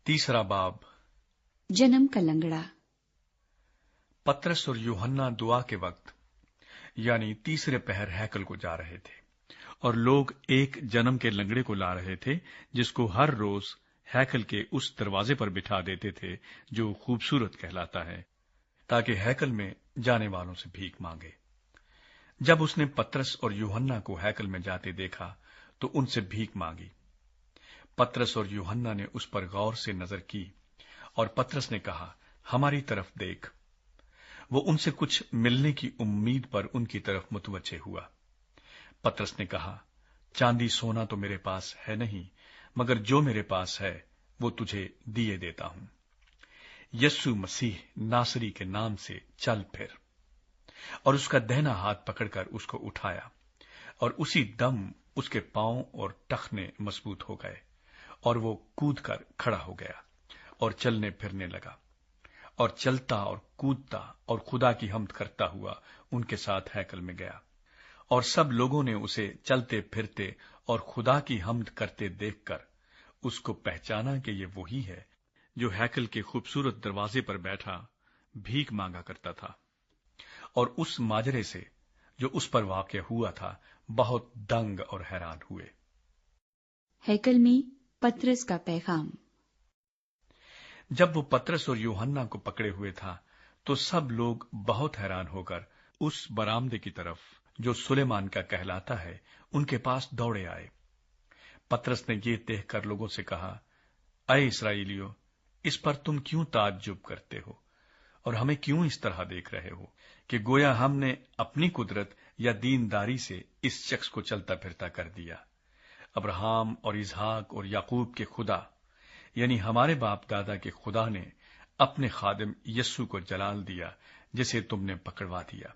तीसरा बाब। जन्म का लंगड़ा। पतरस और यूहन्ना दुआ के वक्त यानी तीसरे पहर हैकल को जा रहे थे और लोग एक जन्म के लंगड़े को ला रहे थे, जिसको हर रोज हैकल के उस दरवाजे पर बिठा देते थे जो खूबसूरत कहलाता है, ताकि हैकल में जाने वालों से भीख मांगे। जब उसने पतरस और यूहन्ना को हैकल में जाते देखा तो उनसे भीख मांगी। पतरस और यूहन्ना ने उस पर गौर से नजर की और पतरस ने कहा, हमारी तरफ देख। वो उनसे कुछ मिलने की उम्मीद पर उनकी तरफ मुतवज्जे हुआ। पतरस ने कहा, चांदी सोना तो मेरे पास है नहीं, मगर जो मेरे पास है वो तुझे दिए देता हूं। यीशु मसीह नासरी के नाम से चल फिर। और उसका दाहिना हाथ पकड़कर उसको उठाया और उसी दम उसके पांव और टखने मजबूत हो गए और वो कूद कर खड़ा हो गया और चलने फिरने लगा और चलता और कूदता और खुदा की हम्द करता हुआ उनके साथ हैकल में गया। और सब लोगों ने उसे चलते फिरते और खुदा की हम्द करते देखकर उसको पहचाना कि ये वही है जो हैकल के खूबसूरत दरवाजे पर बैठा भीख मांगा करता था। और उस माजरे से जो उस पर वाक़या हुआ था बहुत दंग और हैरान हुए। हैकल में पतरस का पैगाम। जब वो पतरस और यूहन्ना को पकड़े हुए था तो सब लोग बहुत हैरान होकर उस बरामदे की तरफ जो सुलेमान का कहलाता है उनके पास दौड़े आए। पतरस ने ये देखकर लोगों से कहा, अय इस्राएलियों, इस पर तुम क्यों ताज्जुब करते हो और हमें क्यों इस तरह देख रहे हो कि गोया हमने अपनी कुदरत या दीनदारी से इस शख्स को चलता फिरता कर दिया। अब्राहम और इसहाक और याकूब के खुदा यानी हमारे बाप दादा के खुदा ने अपने खादिम यस्सु को जलाल दिया, जिसे तुमने पकड़वा दिया।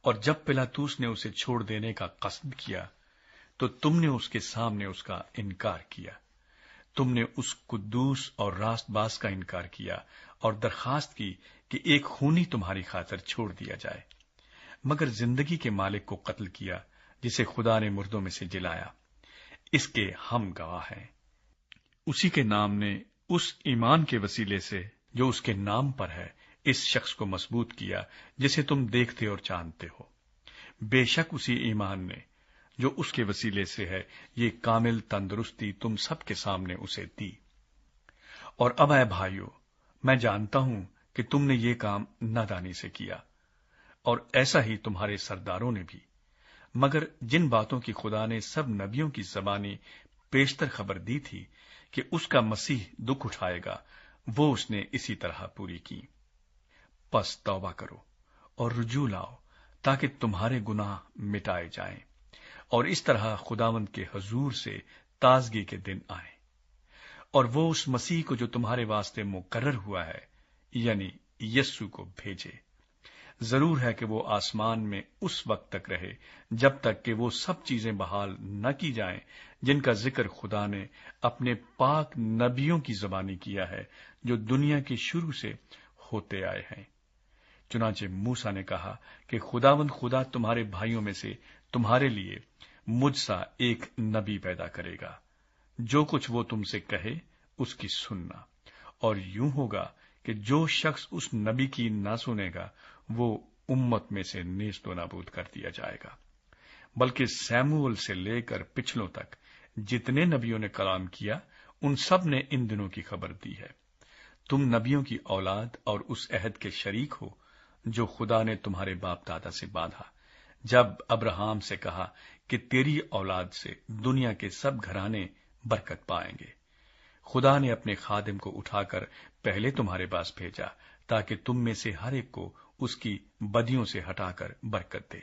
और जब पिलातूस ने उसे छोड़ देने का कसद किया तो तुमने उसके सामने उसका इनकार किया। तुमने उस कुद्दूस और रास्तबाज का इनकार किया और दरखास्त की कि एक खूनी तुम्हारी खातिर छोड़ दिया जाए, मगर जिंदगी के मालिक को कत्ल किया जिसे खुदा ने मुर्दों में से जिलाया। इसके हम गवाह हैं। उसी के नाम ने उस ईमान के वसीले से जो उसके नाम पर है इस शख्स को मजबूत किया जिसे तुम देखते और जानते हो। बेशक उसी ईमान ने जो उसके वसीले से है ये कामिल तंदुरुस्ती तुम सबके सामने उसे दी। और अब ऐ भाइयों, मैं जानता हूं कि तुमने ये काम नादानी से किया और ऐसा ही तुम्हारे सरदारों ने भी, मगर जिन बातों की खुदा ने सब नबियों की ज़बानी पेशतर खबर दी थी कि उसका मसीह दुख उठाएगा, वो उसने इसी तरह पूरी की। बस तौबा करो और रुजू लाओ ताकि तुम्हारे गुनाह मिटाए जाएं और इस तरह खुदावंद के हजूर से ताजगी के दिन आए। और वो उस मसीह को जो तुम्हारे वास्ते मुकर्रर हुआ है यानी यस्सु को भेजे। जरूर है कि वो आसमान में उस वक्त तक रहे जब तक कि वो सब चीजें बहाल न की जाएं जिनका जिक्र खुदा ने अपने पाक नबियों की ज़बानी किया है जो दुनिया की शुरू से होते आए हैं। चुनांचे मूसा ने कहा कि खुदावंद खुदा तुम्हारे भाइयों में से तुम्हारे लिए मुझसा एक नबी पैदा करेगा, जो कुछ वो तुमसे कहे उसकी सुनना। और यूं होगा कि जो शख्स उस नबी की ना सुनेगा वो उम्मत में से नेस्त व नाबूद कर दिया जाएगा। बल्कि सैमुअल से लेकर पिछलों तक जितने नबियों ने कलाम किया उन सब ने इन दिनों की खबर दी है। तुम नबियों की औलाद और उस अहद के शरीक हो जो खुदा ने तुम्हारे बाप दादा से बांधा, जब अब्राहम से कहा कि तेरी औलाद से दुनिया के सब घराने बरकत पाएंगे। खुदा ने अपने खादिम को उठाकर पहले तुम्हारे पास भेजा ताकि तुम में से हर एक को उसकी बदियों से हटाकर बरकत दे।